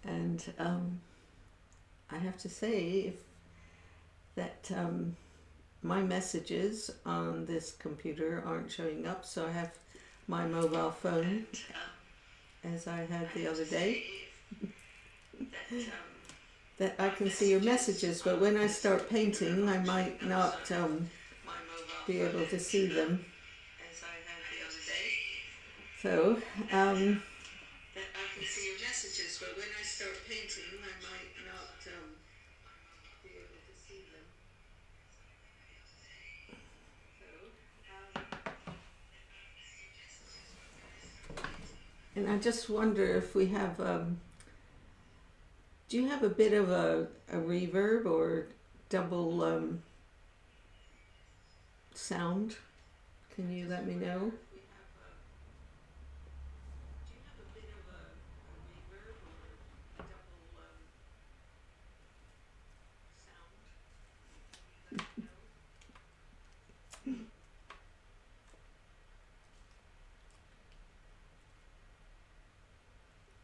And I have to say that my messages on this computer aren't showing up, so I have my mobile phone as I had the other day that I can see your messages, but when I start painting I might not be able to see them. So that I can see your messages, but when I start painting I might not be able to see them. And I just wonder if we have, do you have a bit of a reverb or double sound? Can you let me know?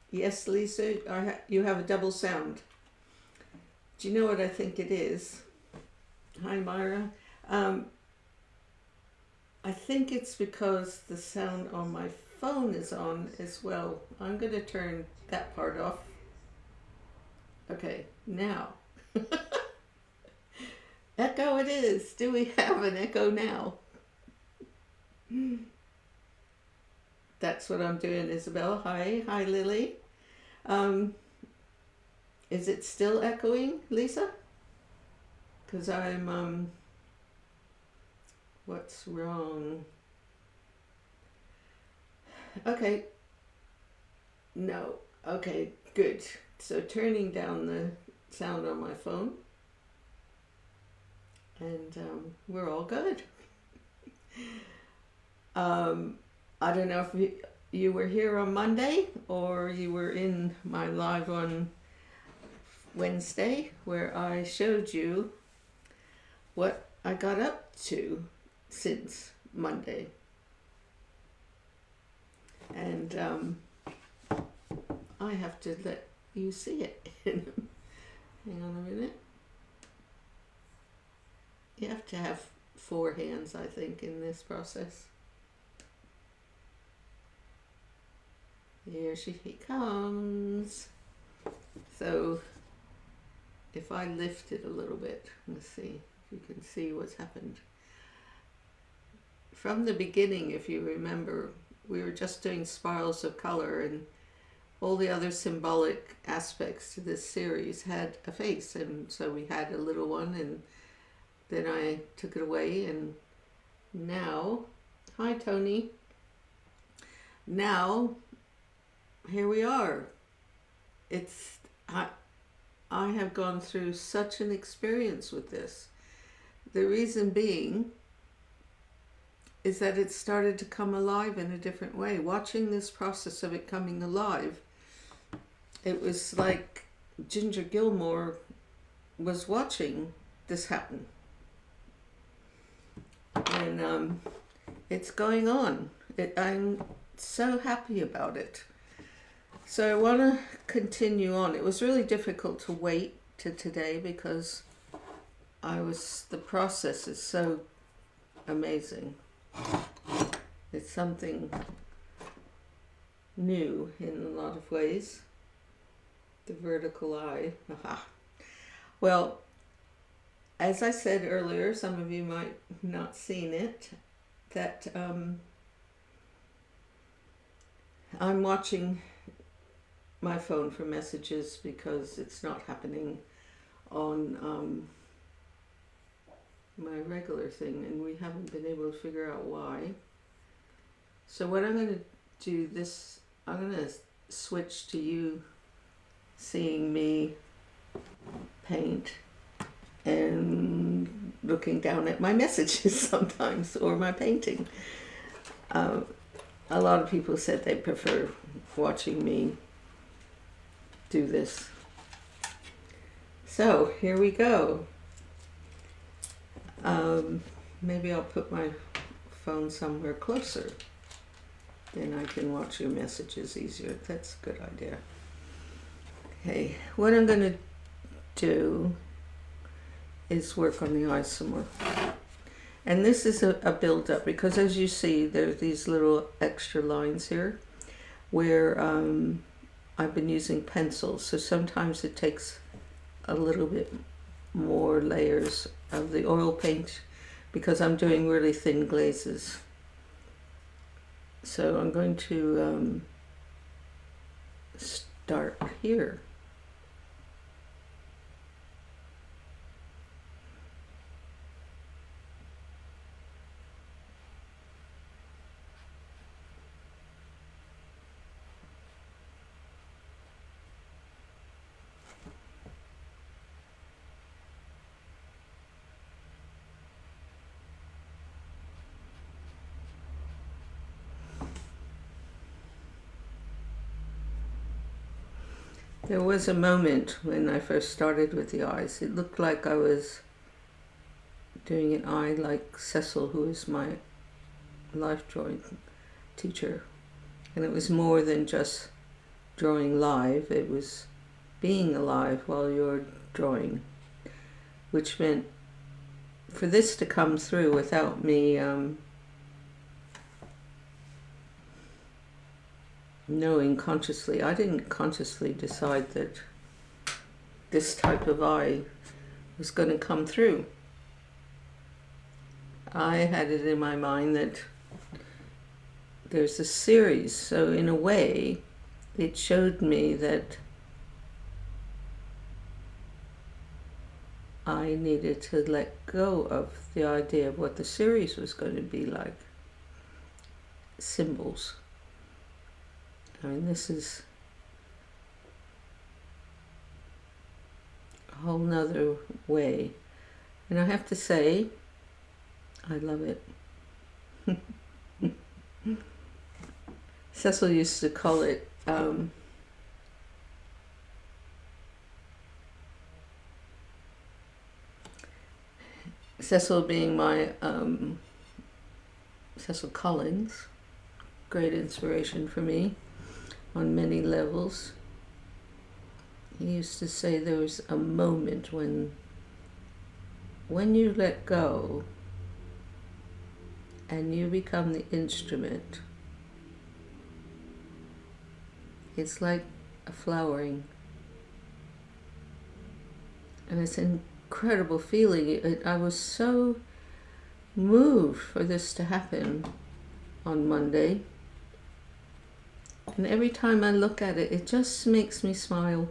Yes, Lisa, you have a double sound. Do you know what I think it is? Hi, Myra. I think it's because the sound on my phone is on as well. I'm going to turn that part off. Okay, now. Echo it is. Do we have an echo now? That's what I'm doing, Isabel. Hi. Hi, Lily. Is it still echoing, Lisa? Because I'm, what's wrong? Okay. No. Okay, good. So turning down the sound on my phone. And we're all good. I don't know if you were here on Monday or you were in my live on Wednesday where I showed you what I got up to since Monday. And I have to let you see it. Hang on a minute. You have to have 4 hands, I think, in this process. Here she comes. So if I lift it a little bit, let's see if you can see what's happened. From the beginning, if you remember, we were just doing spirals of color, and all the other symbolic aspects to this series had a face, and so we had a little one, and then I took it away, and now, hi Tony, now here we are. It's I have gone through such an experience with this. The reason being is that it started to come alive in a different way. Watching this process of it coming alive, it was like Ginger Gilmore was watching this happen. And it's going on. I'm so happy about it. So I want to continue on. It was really difficult to wait to today because the process is so amazing. It's something new in a lot of ways. The vertical eye. Aha. Well, as I said earlier, some of you might not seen it, that I'm watching my phone for messages because it's not happening on my regular thing, and we haven't been able to figure out why. So what I'm going to do this, I'm going to switch to you seeing me paint and looking down at my messages sometimes, or my painting. A lot of people said they prefer watching me do this. So here we go. Maybe I'll put my phone somewhere closer, then I can watch your messages easier. That's a good idea. Okay, what I'm going to do is work on the eyes some more. And this is a build-up, because as you see, there's these little extra lines here where I've been using pencils, so sometimes it takes a little bit more layers of the oil paint because I'm doing really thin glazes. So I'm going to start here. There was a moment when I first started with the eyes, it looked like I was doing an eye like Cecil, who is my life drawing teacher. And it was more than just drawing live, it was being alive while you're drawing, which meant for this to come through without me knowing consciously. I didn't consciously decide that this type of eye was going to come through. I had it in my mind that there's a series, so in a way it showed me that I needed to let go of the idea of what the series was going to be like. Symbols. I mean, this is a whole nother way. And I have to say, I love it. Cecil used to call it Cecil being my Cecil Collins, great inspiration for me on many levels. He used to say there was a moment when you let go and you become the instrument, it's like a flowering. And it's an incredible feeling. I was so moved for this to happen on Monday. And every time I look at it, it just makes me smile.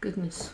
Goodness.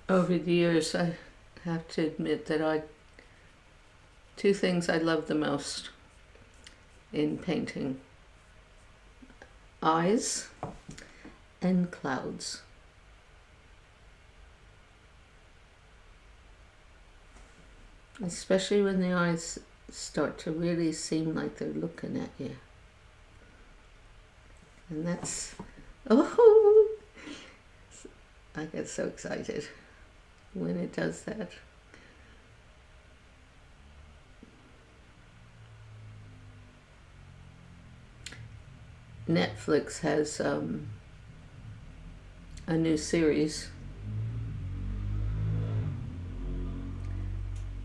Over the years, I have to admit that two things I love the most in painting: eyes and clouds. Especially when the eyes start to really seem like they're looking at you. And that's, oh, I get so excited when it does that. Netflix has a new series.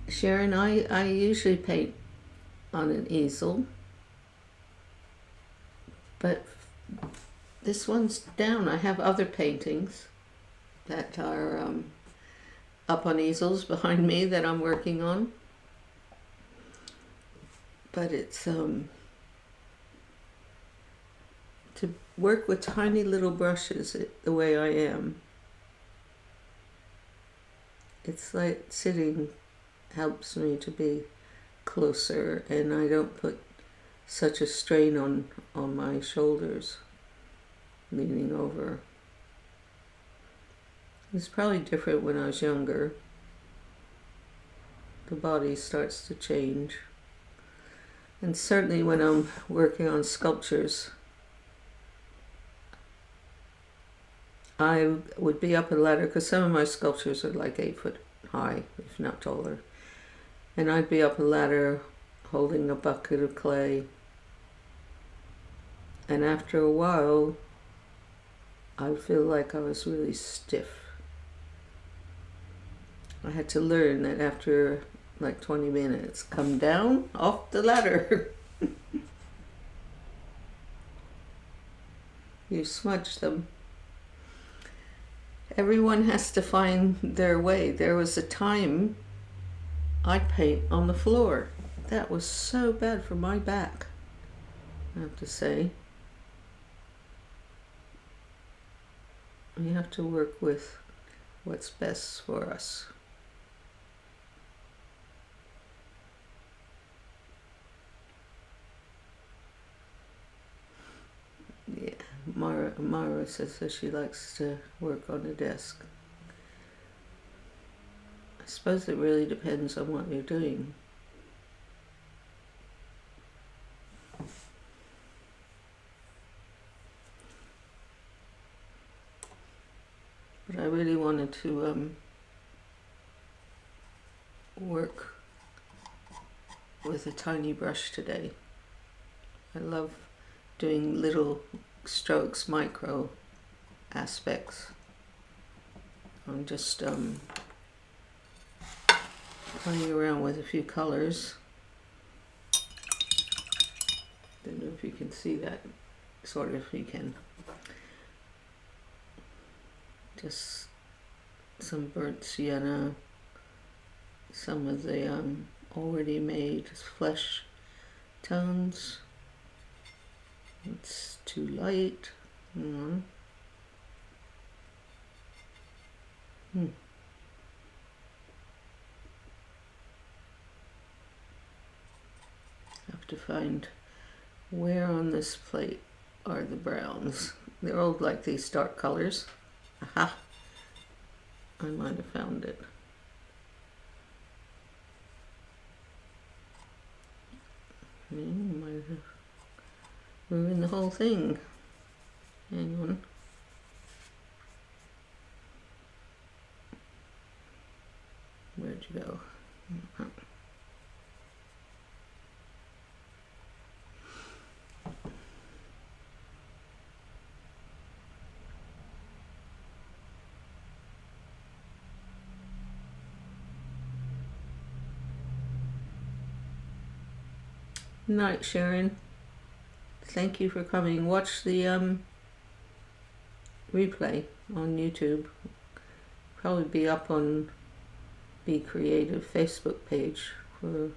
Sharon, I usually paint on an easel, but this one's down. I have other paintings that are up on easels behind me that I'm working on. But it's to work with tiny little brushes the way I am. It's like sitting helps me to be closer, and I don't put such a strain on my shoulders leaning over. It's probably different when I was younger. The body starts to change. And certainly when I'm working on sculptures, I would be up a ladder, because some of my sculptures are like 8 foot high, if not taller. And I'd be up a ladder holding a bucket of clay. And after a while, I'd feel like I was really stiff. I had to learn that after like 20 minutes, come down off the ladder. You smudge them. Everyone has to find their way. There was a time I'd paint on the floor. That was so bad for my back, I have to say. We have to work with what's best for us. Yeah, Mara says that she likes to work on the desk. I suppose it really depends on what you're doing. But I really wanted to work with a tiny brush today. I love doing little strokes, micro aspects. I'm just playing around with a few colors. Don't know if you can see that. Sort of, you can. Just some burnt sienna, some of the already made flesh tones. It's too light. Have to find where on this plate are the browns. They're all like these dark colors. Aha! I might have found it. Might have ruined the whole thing. Hang on. Where'd you go? Night, Sharon. Thank you for coming. Watch the replay on YouTube. Probably be up on Be Creative Facebook page for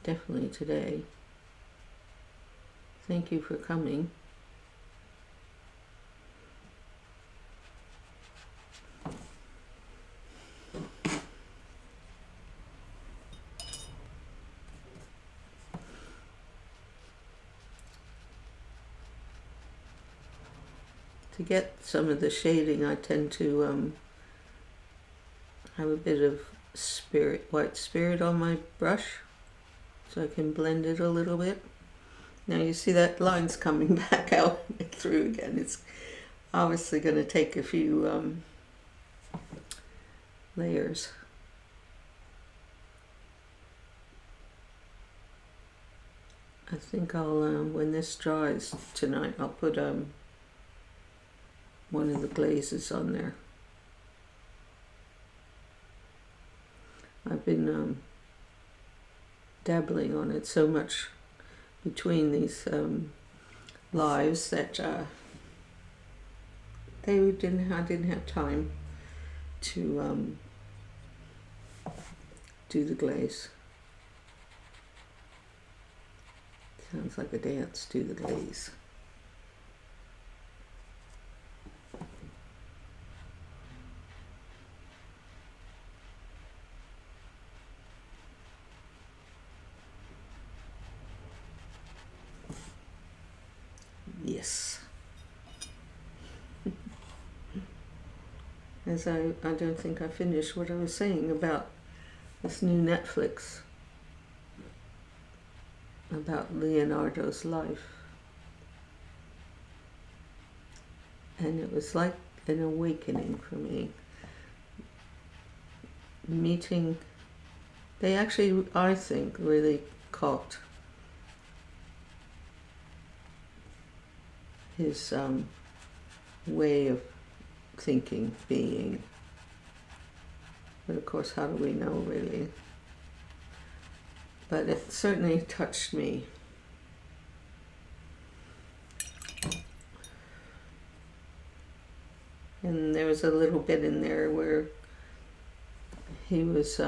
definitely today. Thank you for coming. To get some of the shading, I tend to have a bit of white spirit on my brush, so I can blend it a little bit. Now you see that line's coming back out through again. It's obviously going to take a few layers. I think I'll, when this dries tonight, I'll put one of the glazes on there. I've been dabbling on it so much between these lives that I didn't have time to do the glaze. Sounds like a dance, do the glaze. Yes. As I don't think I finished what I was saying about this new Netflix, about Leonardo's life. And it was like an awakening for me. Meeting, they actually, I think, really caught his way of thinking, being. But of course, how do we know, really? But it certainly touched me. And there was a little bit in there where he was,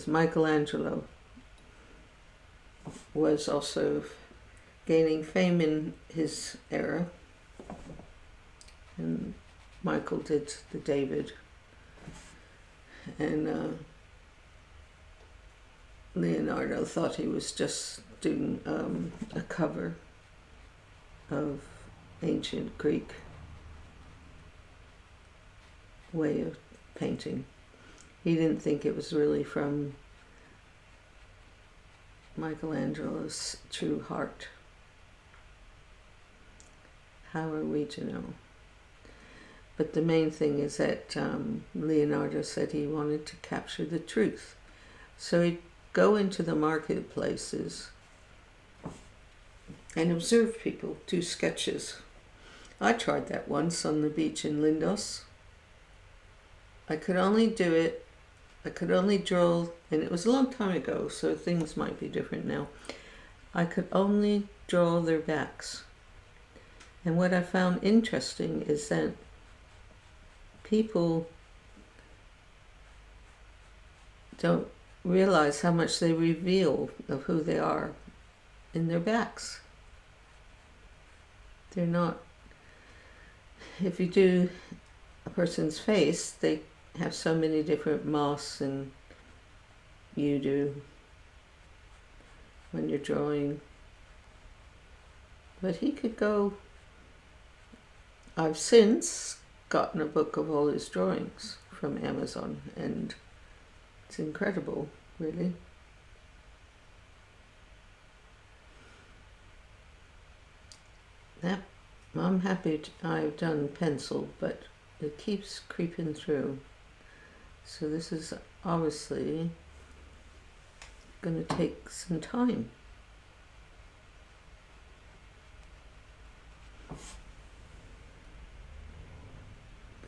Michelangelo was also gaining fame in his era. And Michael did the David. And Leonardo thought he was just doing a cover of ancient Greek way of painting. He didn't think it was really from Michelangelo's true heart. How are we to know? But the main thing is that Leonardo said he wanted to capture the truth. So he'd go into the marketplaces and observe people, do sketches. I tried that once on the beach in Lindos. I could only do it, I could only draw, and it was a long time ago, so things might be different now. I could only draw their backs. And what I found interesting is that people don't realize how much they reveal of who they are in their backs. They're not, if you do a person's face, they have so many different masks than you do when you're drawing. But he could go, I've since gotten a book of all his drawings from Amazon, and it's incredible, really. That, I'm happy I've done pencil, but it keeps creeping through. So this is obviously going to take some time.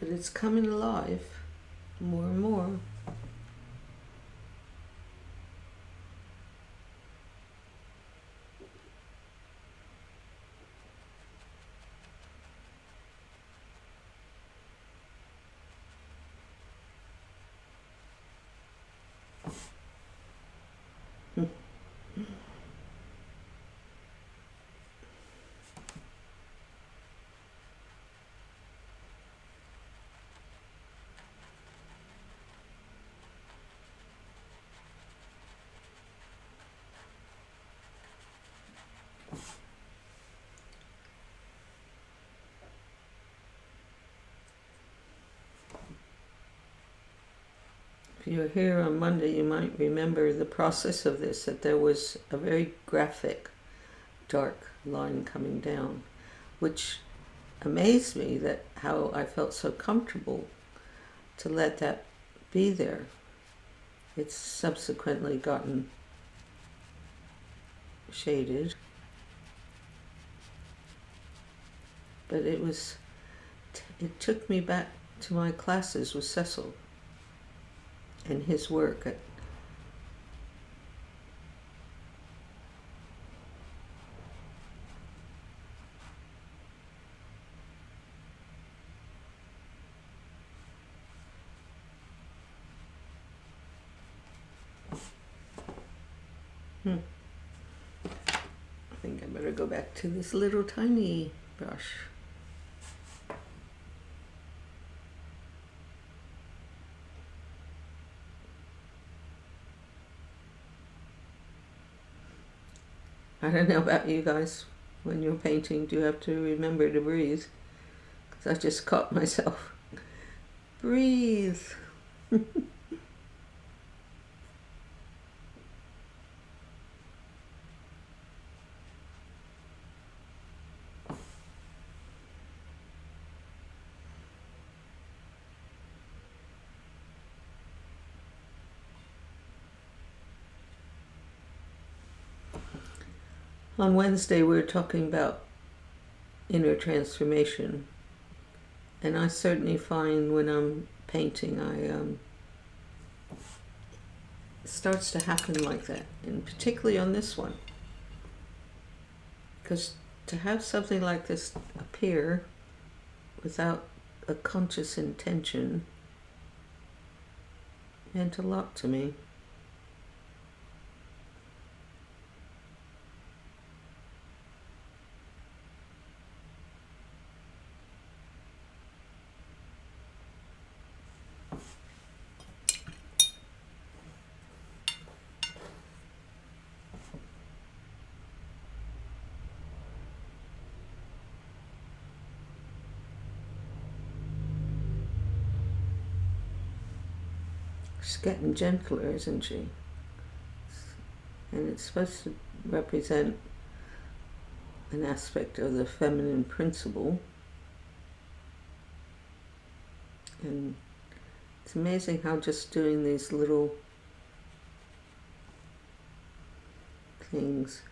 But it's coming alive more and more. If you were here on Monday, you might remember the process of this, that there was a very graphic, dark line coming down, which amazed me that how I felt so comfortable to let that be there. It's subsequently gotten shaded, but it took me back to my classes with Cecil and his work. I think I better go back to this little tiny brush. I don't know about you guys. When you're painting, do you have to remember to breathe? Because I just caught myself. Breathe. On Wednesday, we were talking about inner transformation, and I certainly find when I'm painting, it starts to happen like that, and particularly on this one, because to have something like this appear without a conscious intention meant a lot to me. She's getting gentler, isn't she? And it's supposed to represent an aspect of the feminine principle. And it's amazing how just doing these little things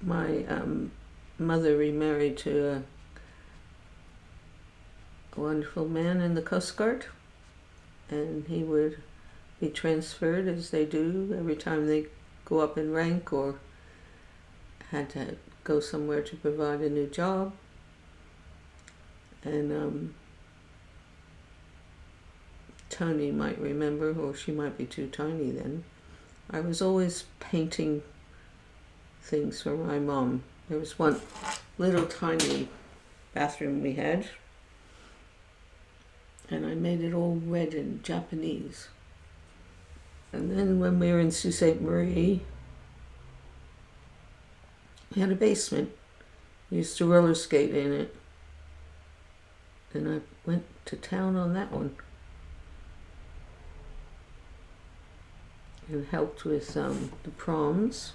my mother remarried to a wonderful man in the Coast Guard, and he would be transferred, as they do every time they go up in rank or had to go somewhere to provide a new job. And Tony might remember, or she might be too tiny then, I was always painting things for my mom. There was one little tiny bathroom we had, and I made it all red and Japanese. And then when we were in Sault Ste. Marie, we had a basement. We used to roller skate in it, and I went to town on that one and helped with the proms.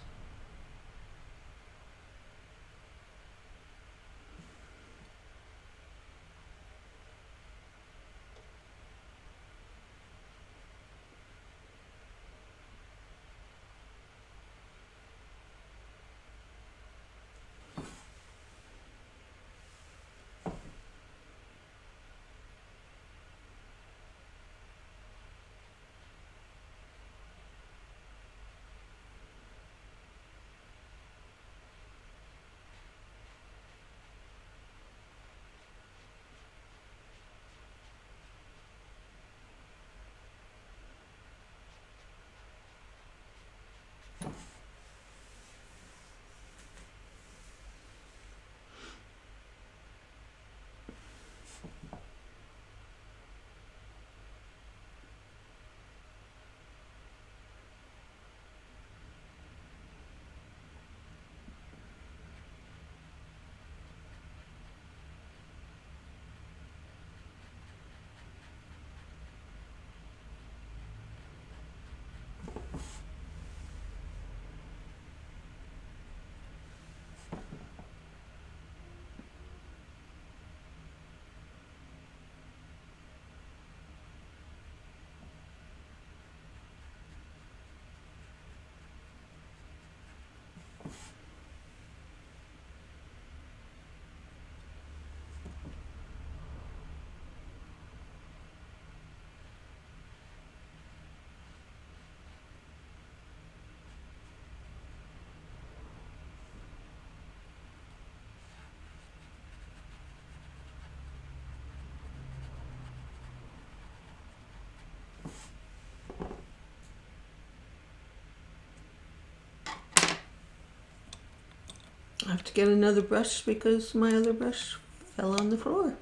I have to get another brush because my other brush fell on the floor.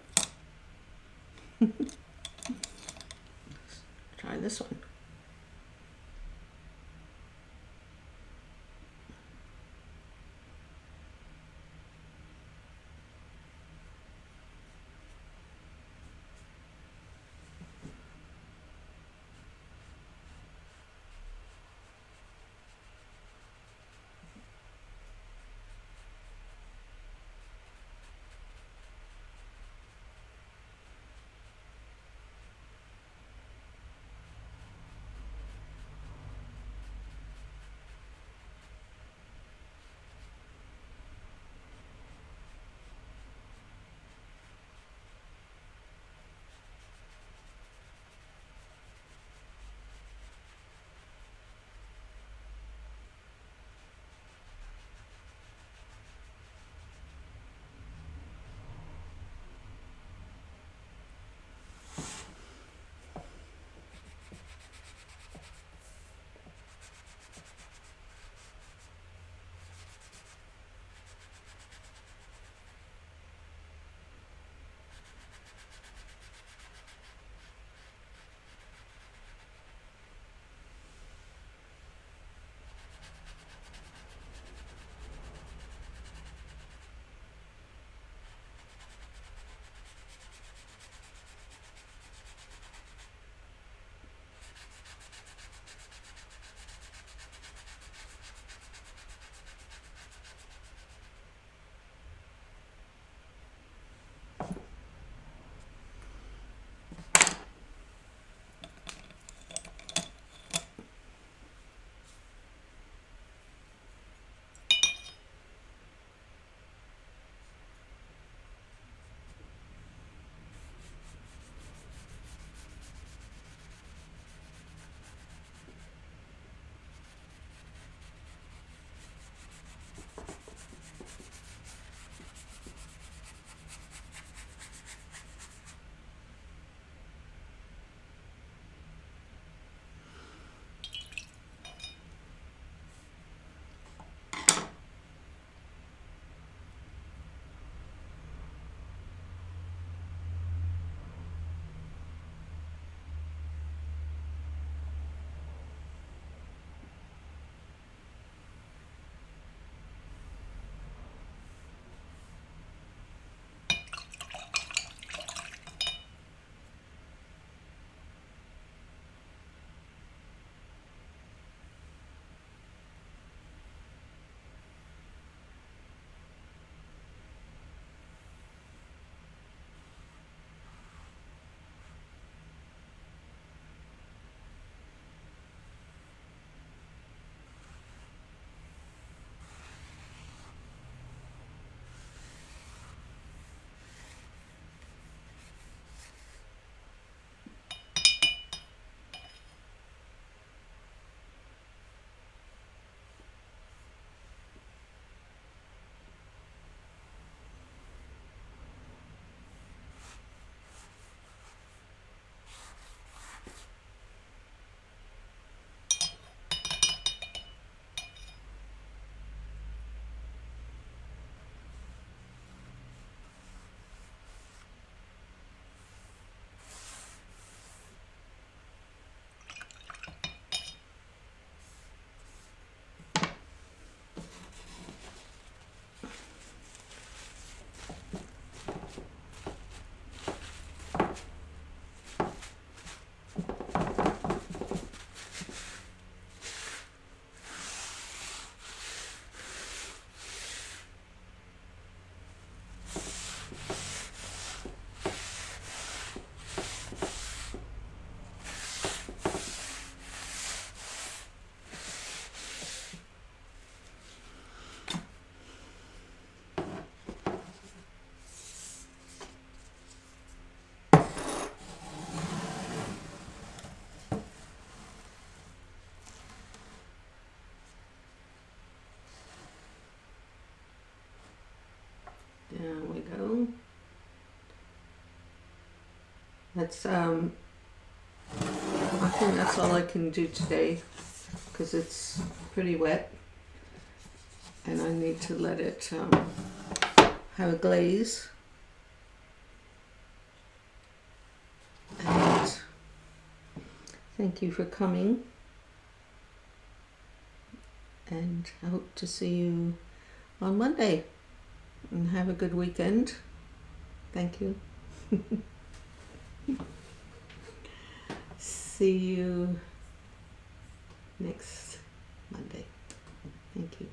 Try this one. There we go. That's I think that's all I can do today because it's pretty wet. and I need to let it have a glaze. And thank you for coming, and I hope to see you on Monday, and have a good weekend. Thank you. See you next Monday. Thank you.